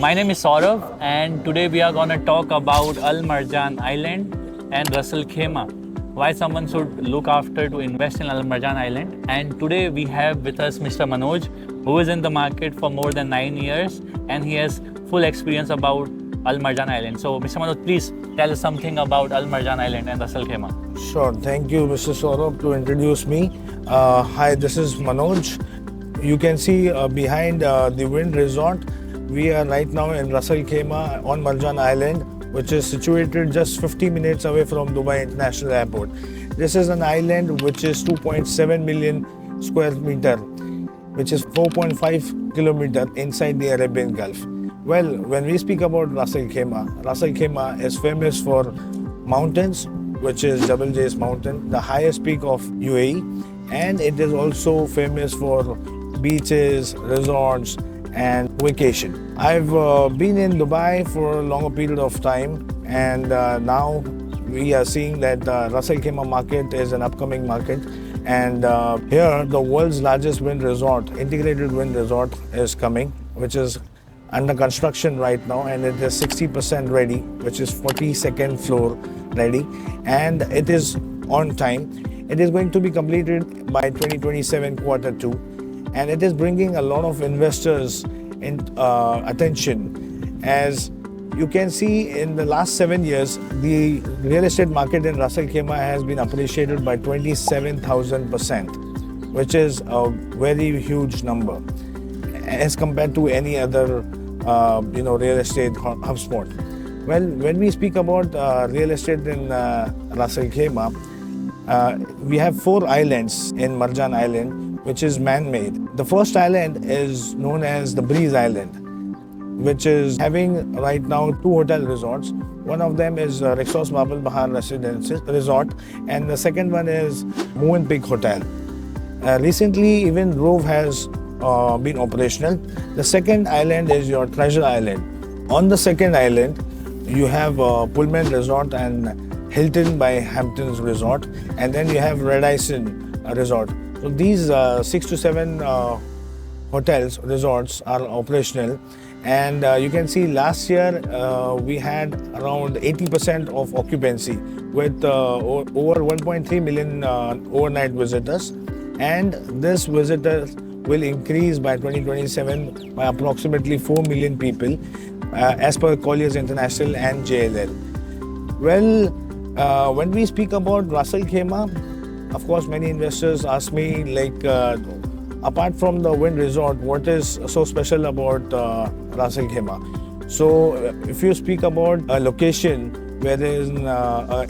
My name is Saurav, and today we are going to talk about Al Marjan Island and Russell Khema. Why someone should look after to invest in Al Marjan Island. And today we have with us Mr. Manoj, who is in the market for more than 9 years, and he has full experience about Al Marjan Island. So, Mr. Manoj, please tell us something about Al Marjan Island and Russell Khema. Sure. Thank you, Mr. Saurabh, to introduce me. Hi, this is Manoj. You can see behind the Wind Resort, we are right now in Russell Khema on Marjan Island, which is situated just 50 minutes away from Dubai International Airport. This is an island which is 2.7 million square meter, which is 4.5 kilometer inside the Arabian Gulf. Well, when we speak about Russell Khema is famous for mountains, which is Jabal Jais mountain, the highest peak of UAE, and it is also famous for beaches, resorts, and vacation. I've been in Dubai for a longer period of time, and now we are seeing that Russell Khema market is an upcoming market, and here the world's largest wind resort, integrated wind resort, is coming, which is under construction right now, and it is 60% ready, which is 42nd floor ready, and it is on time. It is going to be completed by 2027 quarter 2, and it is bringing a lot of investors in attention. As you can see, in the last 7 years, the real estate market in Russell Khema has been appreciated by 27,000%, which is a very huge number as compared to any other real estate hotspot. Well, when we speak about real estate in Russell Khema, we have 4 islands in Marjan Island, which is man-made. The first island is known as the Breeze Island, which is having right now 2 hotel resorts. One of them is Rexos Babel Bahar Residences Resort, and the second one is Moonpig Hotel. Recently, even Grove has been operational. The second island is your Treasure Island. On the second island, you have Pullman Resort and Hilton by Hamptons Resort, and then you have Radisson Resort. So these 6 to 7 hotels, resorts are operational, and you can see last year we had around 80% of occupancy with over 1.3 million overnight visitors, and this visitors will increase by 2027 by approximately 4 million people as per Colliers International and JLL. Well, when we speak about Russell Khema, of course, many investors ask me, apart from the wind resort, what is so special about Russell Khema? So, if you speak about a location wherein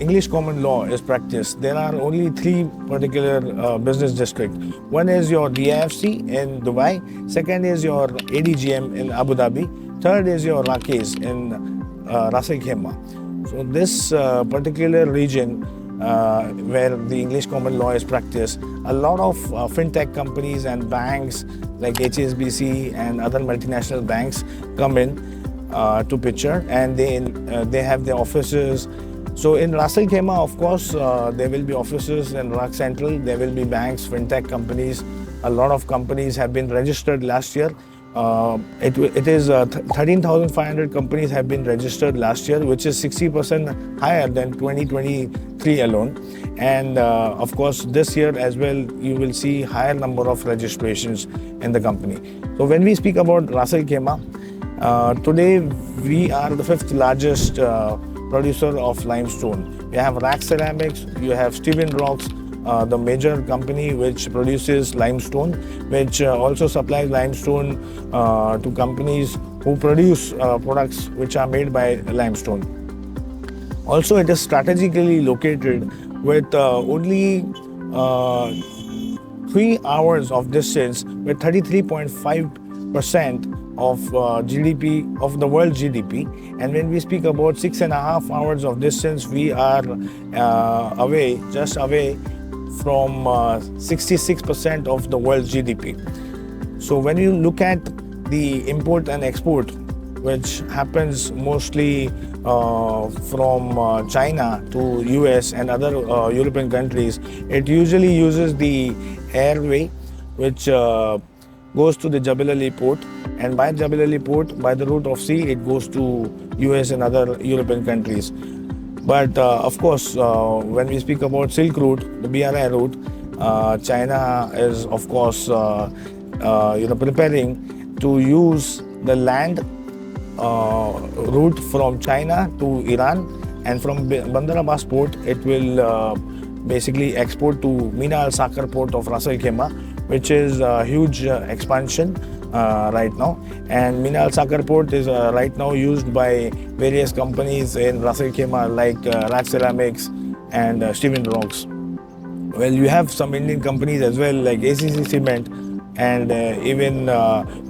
English common law is practiced, there are only 3 particular business districts. One is your DIFC in Dubai, second is your ADGM in Abu Dhabi, third is your Rakes in Russell Khema. So, this particular region where the English common law is practiced, a lot of fintech companies and banks like HSBC and other multinational banks come in to picture, and they have their offices. So in Russell Khema, of course, there will be offices in Rock Central, there will be banks, fintech companies. A lot of companies have been registered last year. It is 13,500 companies have been registered last year, which is 60% higher than 2023 alone. And of course, this year as well, you will see higher number of registrations in the company. So when we speak about Russell Khema, today we are the 5th largest producer of limestone. We have Rack Ceramics, you have Steven Rocks, the major company which produces limestone, which also supplies limestone to companies who produce products which are made by limestone. Also, it is strategically located with only 3 hours of distance, with 33.5% of GDP, of the world GDP. And when we speak about 6.5 hours of distance, we are just away from 66% of the world's GDP. So when you look at the import and export, which happens mostly from China to US and other European countries, it usually uses the airway, which goes to the Jebel Ali port, and by Jebel Ali port, by the route of sea, it goes to US and other European countries. But of course, when we speak about Silk Route, the BRI route, China is of course preparing to use the land route from China to Iran, and from Bandar Abbas port it will basically export to Mina Al Sakar port of Ras Al Khaimah, which is a huge expansion right now. And Mina Al Sakar port is right now used by various companies in Ras Al Khaimah like Raj Ceramics and Steven Rocks. Well, you have some Indian companies as well like ACC Cement, and even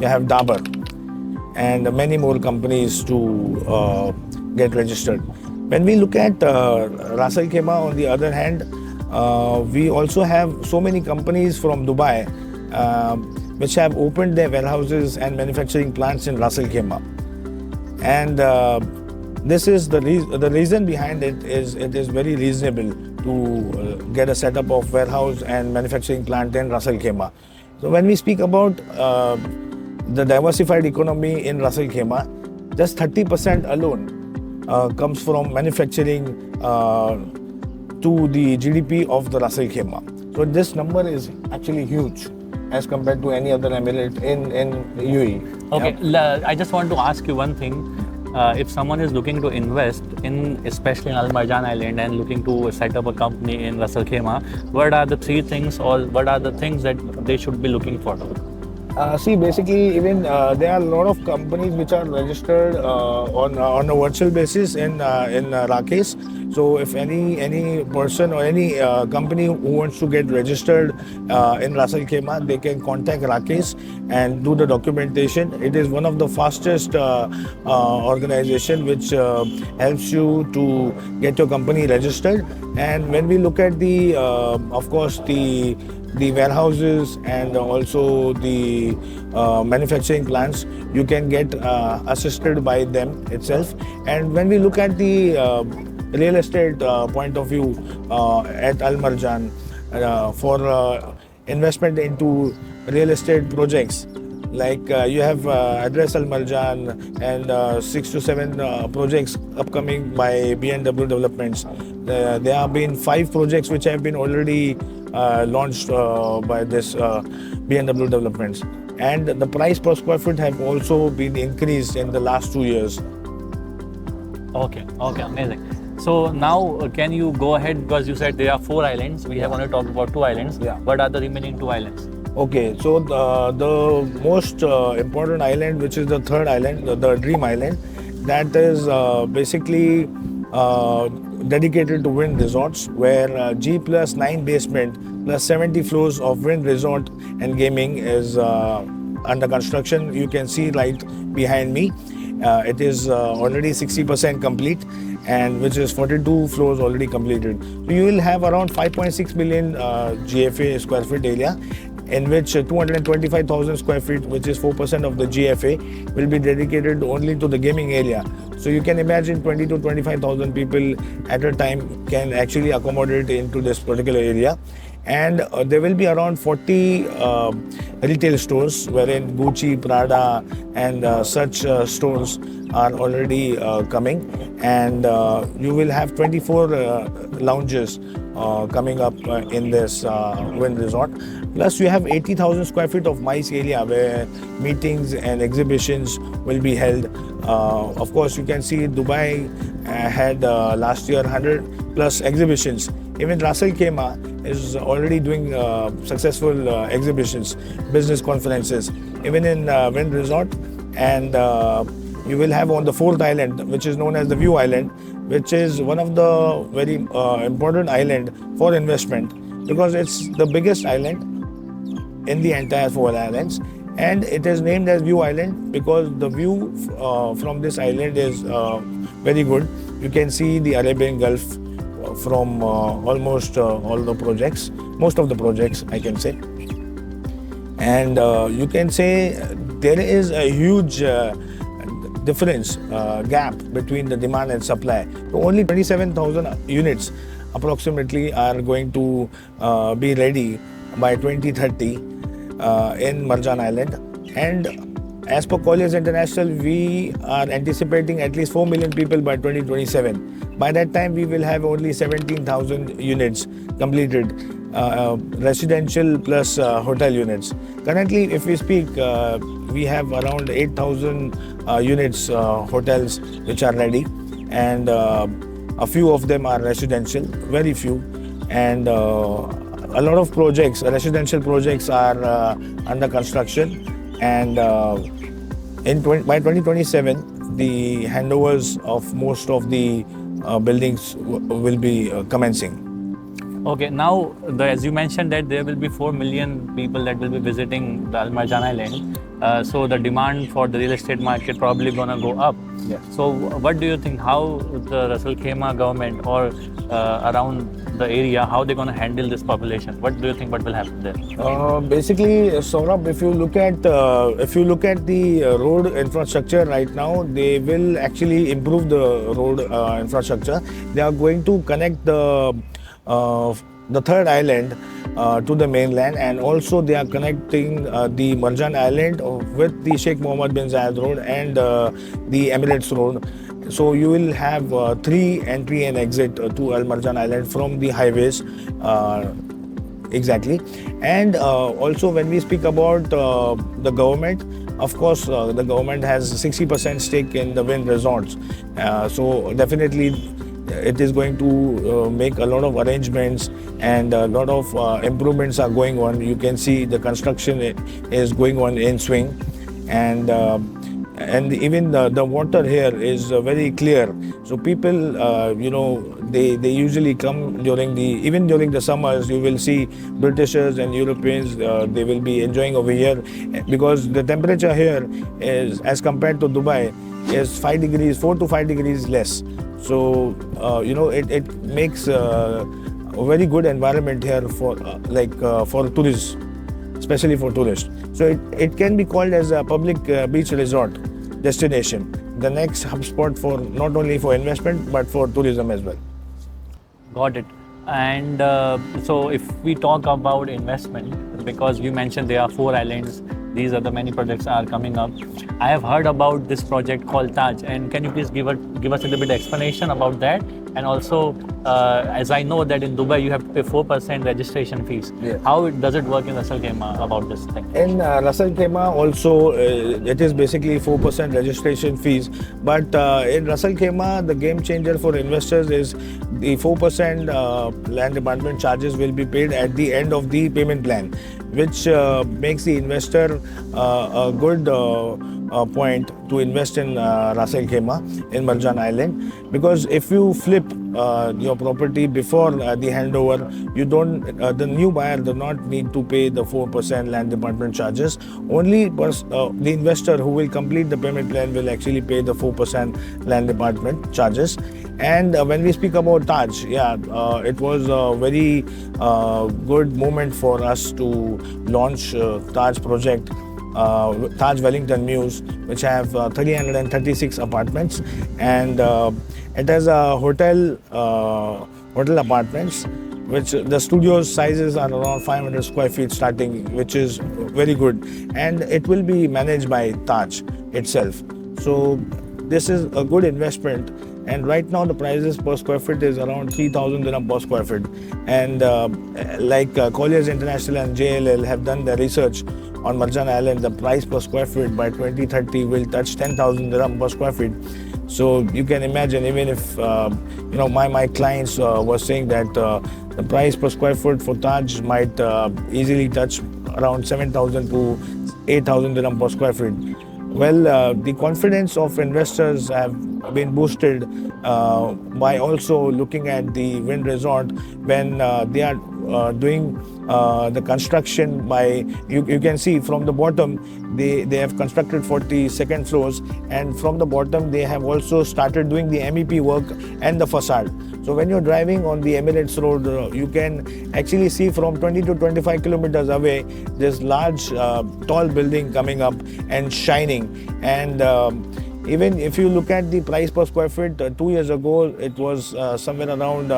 you have Dabur and many more companies to get registered. When we look at Ras Al Khaimah, on the other hand, we also have so many companies from Dubai which have opened their warehouses and manufacturing plants in Ras Al Khaimah. And this is the reason behind it is very reasonable to get a setup of warehouse and manufacturing plant in Ras Al Khaimah. So when we speak about the diversified economy in Ras Al Khaimah, just 30% alone comes from manufacturing to the GDP of the Ras Al Khaimah. So this number is actually huge as compared to any other emirate in UAE. Okay, I just want to ask you one thing. If someone is looking to invest in, especially in Al Marjan Island, and looking to set up a company in Ras Al Khaimah, what are the three things, or what are the things that they should be looking for? See, basically, even there are a lot of companies which are registered on a virtual basis in Rakesh. So, if any person or any company who wants to get registered in Ras Al Khaimah, they can contact Rakesh and do the documentation. It is one of the fastest organization which helps you to get your company registered. And when we look at the, of course, the warehouses and also the manufacturing plants, you can get assisted by them itself. And when we look at the real estate point of view at Al Marjan, for investment into real estate projects, like you have Address Al Marjan and 6 to 7 projects upcoming by B&W Developments. There have been 5 projects which have been already launched by this B&W Developments, and the price per square foot have also been increased in the last 2 years. Okay, amazing. So now can you go ahead, because you said there are 4 islands. We have only talked about 2 islands. Yeah. What are the remaining 2 islands? Okay, so the most important island, which is the third island, the Dream Island, that is basically dedicated to wind resorts, where G+9 basement plus 70 floors of wind resort and gaming is under construction. You can see right behind me. It is already 60% complete, and which is 42 floors already completed. So you will have around 5.6 million GFA square feet area, in which 225,000 square feet, which is 4% of the GFA, will be dedicated only to the gaming area. So you can imagine 20 to 25,000 people at a time can actually accommodate into this particular area. And there will be around 40 retail stores, wherein Gucci, Prada and such stores are already coming, and you will have 24 lounges coming up in this wind resort. Plus you have 80,000 square feet of MICE area where meetings and exhibitions will be held. Of course, you can see Dubai had last year 100 plus exhibitions. Even Ras Al Khaimah is already doing successful exhibitions, business conferences, even in Wind Resort. And you will have on the 4th island, which is known as the View Island, which is one of the very important island for investment, because it's the biggest island in the entire 4 islands. And it is named as View Island because the view from this island is very good. You can see the Arabian Gulf from almost all the projects, most of the projects I can say. And you can say there is a huge difference, gap between the demand and supply. So only 27,000 units approximately are going to be ready by 2030 in Marjan Island. And as per Colliers International, we are anticipating at least 4 million people by 2027. By that time, we will have only 17,000 units completed, residential plus hotel units. Currently, if we speak, we have around 8,000 units, hotels which are ready, and a few of them are residential, very few, and a lot of projects, residential projects, are under construction, and by 2027, the handovers of most of the buildings will be commencing. Okay, now as you mentioned that there will be 4 million people that will be visiting the Al Marjan Island. So the demand for the real estate market probably gonna go up. Yes. So what do you think? How the Ras Al Khaimah government or around the area, how they're gonna handle this population? What do you think? What will happen there? Basically, Saurabh, if you look at the road infrastructure right now, they will actually improve the road infrastructure. They are going to connect the third island to the mainland, and also they are connecting the Marjan Island with the Sheikh Mohammed bin Zayed Road and the Emirates Road. So you will have 3 entry and exit to Al Marjan Island from the highways. Exactly. And also when we speak about the government, of course, the government has 60% stake in the wind resorts. So definitely it is going to make a lot of arrangements, and a lot of improvements are going on. You can see the construction is going on in swing, and even the water here is very clear. So people, they usually come during the summers. You will see Britishers and Europeans. They will be enjoying over here because the temperature here is, as compared to Dubai, is 4 to 5 degrees less. So it makes a very good environment here for tourists, especially for tourists. So it can be called as a public beach resort destination, the next hub spot for not only for investment but for tourism as well. Got it. And so if we talk about investment, because you mentioned there are 4 islands, these are the many projects are coming up. I have heard about this project called Taj, and can you please give us a little bit explanation about that? And also, as I know that in Dubai you have to pay 4% registration fees. Yes. How does it work in Ras Al Khaimah about this thing? In Ras Al Khaimah also, it is basically 4% registration fees. But in Ras Al Khaimah, the game changer for investors is the 4% land department charges will be paid at the end of the payment plan, which makes the investor a good point to invest in Ras Al Khaimah in Marjan Island, because if you flip your property before the handover, the new buyer does not need to pay the 4% land department charges. Only the investor who will complete the payment plan will actually pay the 4% land department charges. And when we speak about Taj, it was a very good moment for us to launch Taj project, Taj Wellington Mews, which have 336 apartments, and it has a hotel apartments, which the studio's sizes are around 500 square feet starting, which is very good, and it will be managed by Taj itself. So this is a good investment. And right now the prices per square feet is around 3,000 dirham per square feet. And Colliers International and JLL have done their research on Marjan Island, the price per square feet by 2030 will touch 10,000 dirham per square feet. So you can imagine, even if my clients were saying that the price per square foot for Taj might easily touch around 7,000 to 8,000 dirham per square feet. Well, the confidence of investors have been boosted by also looking at the wind resort when they are doing the construction by, you can see from the bottom, they have constructed 42nd floors, and from the bottom they have also started doing the MEP work and the facade. So when you're driving on the Emirates Road, you can actually see from 20 to 25 kilometers away this large tall building coming up and shining. And Even if you look at the price per square feet, 2 years ago it was somewhere around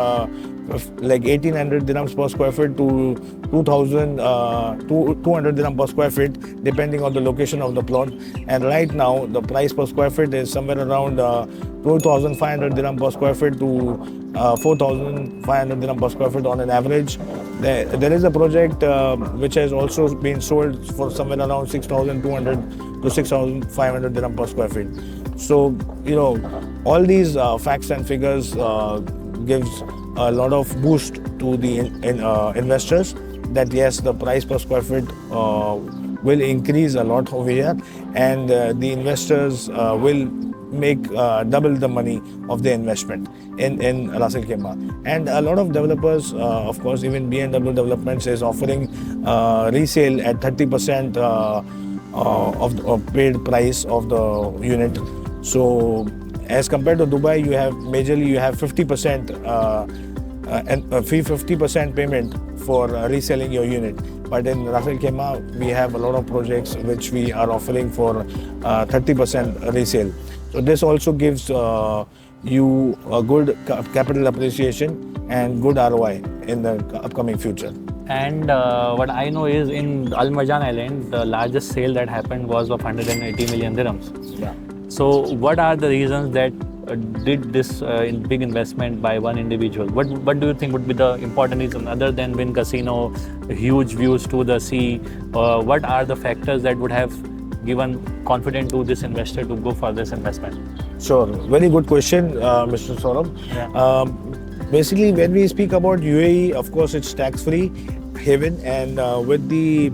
like 1800 dirhams per square feet to 200 dirham per square feet, depending on the location of the plot. And right now the price per square feet is somewhere around 2500 dirham per square feet to 4500 dirham per square feet on an average. There is a project which has also been sold for somewhere around 6200 to 6500 dirham per square feet. So, all these facts and figures gives a lot of boost to the investors that yes, the price per square feet will increase a lot over here, and the investors will make double the money of their investment in Ras Al Khaimah. And a lot of developers, of course, even B&W Developments is offering resale at 30% of the paid price of the unit. So as compared to Dubai, you have 50% and 50% payment for reselling your unit. But in Ras Al Khaimah, we have a lot of projects which we are offering for 30% resale. So this also gives you a good capital appreciation and good ROI in the upcoming future. And what I know is in Al Marjan Island, the largest sale that happened was of 180 million dirhams. Yeah. So what are the reasons that did this big investment by one individual? What do you think would be the important reason other than Wynn Casino, huge views to the sea? What are the factors that would have given confidence to this investor to go for this investment? Sure, very good question, Mr. Saurabh. Yeah. Basically, when we speak about UAE, of course, it's tax-free haven, and with the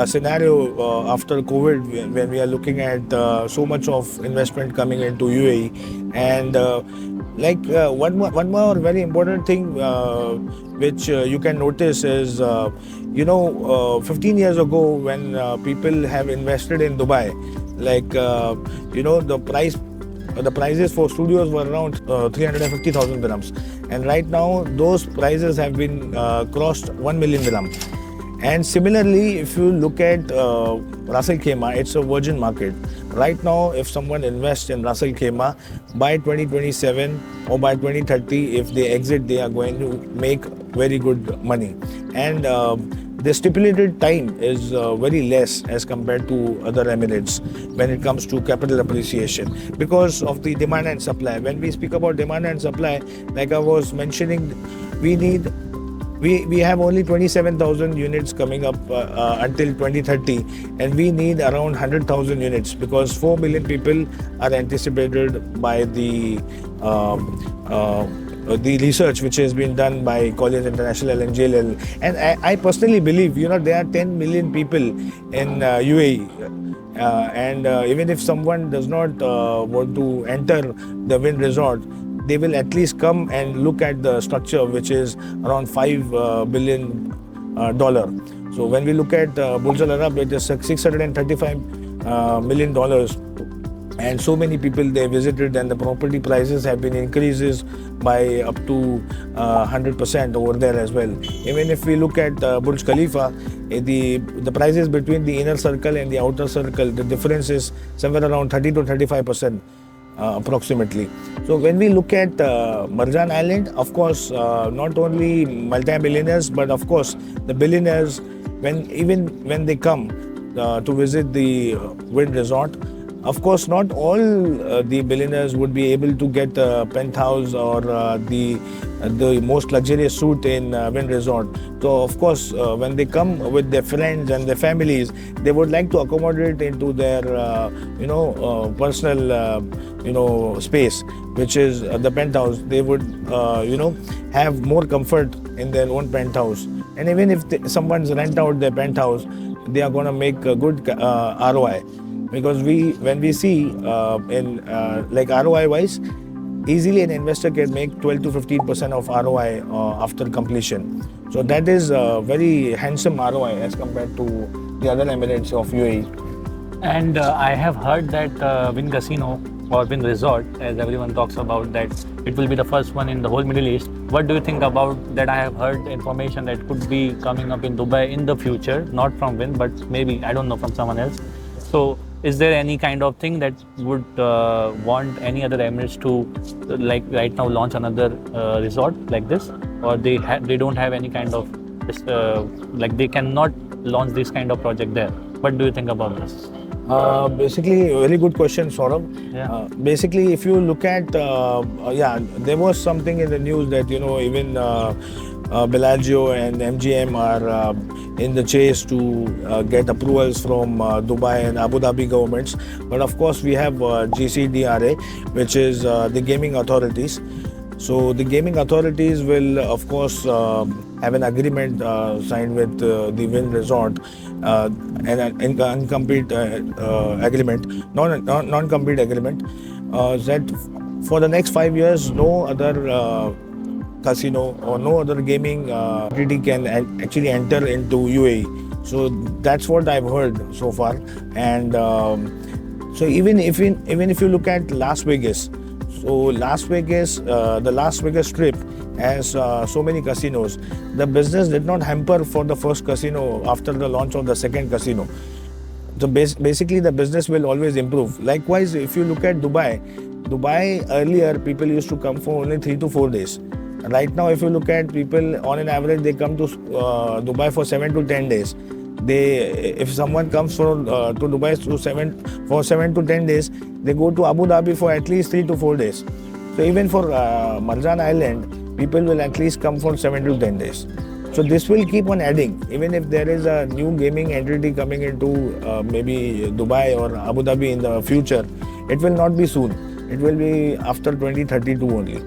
scenario after COVID, when we are looking at so much of investment coming into UAE, and one more very important thing which you can notice is 15 years ago when people have invested in Dubai, the prices for studios were around 350,000 dirhams, and right now those prices have been crossed 1 million dirham. And similarly, if you look at Ras Al Khaimah, it's a virgin market. Right now, if someone invests in Ras Al Khaimah, by 2027 or by 2030, if they exit, they are going to make very good money. And the stipulated time is very less as compared to other Emirates when it comes to capital appreciation because of the demand and supply. When we speak about demand and supply, like I was mentioning, we have only 27,000 units coming up until 2030, and we need around 100,000 units because 4 million people are anticipated by the research which has been done by College International and JLL. And I personally believe, there are 10 million people in UAE. And even if someone does not want to enter the Wynn Resort, they will at least come and look at the structure, which is around $5 billion. So when we look at Burj Al Arab, it is $635 million. And so many people they visited, and the property prices have been increases by up to 100% over there as well. Even if we look at Burj Khalifa, the prices between the inner circle and the outer circle, the difference is somewhere around 30 to 35%. Approximately. So when we look at Marjan Island, of course, not only multi-billionaires, but of course the billionaires, when they come to visit the Wynn Resort, of course, not all the billionaires would be able to get a penthouse or the most luxurious suite in Wynn Resort. So, of course, when they come with their friends and their families, they would like to accommodate into their, personal, space, which is the penthouse. They would, have more comfort in their own penthouse. And even if someone's rent out their penthouse, they are going to make a good ROI. Because when we see ROI wise, easily an investor can make 12 to 15% of ROI after completion. So that is a very handsome ROI as compared to the other Emirates of UAE. And I have heard that Wynn Casino or Wynn Resort, as everyone talks about, that it will be the first one in the whole Middle East. What do you think about that? I have heard information that could be coming up in Dubai in the future, not from Wynn, but maybe, I don't know, from someone else. So is there any kind of thing that would want any other Emirates to like right now launch another resort like this, or they don't have any kind of like they cannot launch this kind of project there? What do you think about this? Basically, very good question, Saurabh. Yeah. Basically, if you look at, there was something in the news that even Bellagio and MGM are in the chase to get approvals from Dubai and Abu Dhabi governments. But of course, we have GCDRA, which is the gaming authorities. So the gaming authorities will, of course, have an agreement signed with the Wynn Resort, an non-compete agreement, that for the next 5 years, no other casino or no other gaming entity can actually enter into UAE. So that's what I've heard so far. And so even if you look at Las Vegas, so Las Vegas, the Las Vegas Strip has so many casinos. The business did not hamper for the first casino after the launch of the second casino. So basically the business will always improve. Likewise, if you look at Dubai earlier people used to come for only 3 to 4 days. Right now, if you look at people on an average, they come to Dubai for 7 to 10 days. If someone comes to Dubai for 7 to 10 days, they go to Abu Dhabi for at least 3 to 4 days. So even for Marjan Island, people will at least come for 7 to 10 days. So this will keep on adding. Even if there is a new gaming entity coming into maybe Dubai or Abu Dhabi in the future, it will not be soon. It will be after 2032 only.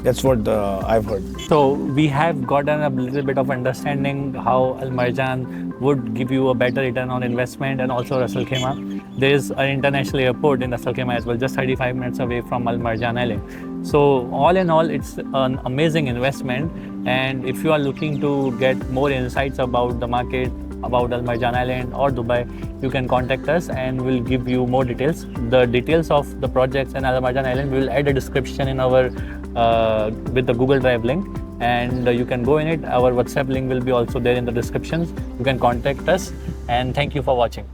That's what I've heard. So we have gotten a little bit of understanding how Al Marjan would give you a better return on investment, and also Ras Al Khaimah. There is an international airport in Ras Al Khaimah as well, just 35 minutes away from Al Marjan Island. So all in all, it's an amazing investment. And if you are looking to get more insights about the market, about Al Marjan Island or Dubai, you can contact us and we'll give you more details. The details of the projects in Al Marjan Island, we will add a description in our with the Google Drive link, and you can go in it. Our WhatsApp link will be also there in the description. You can contact us, and thank you for watching.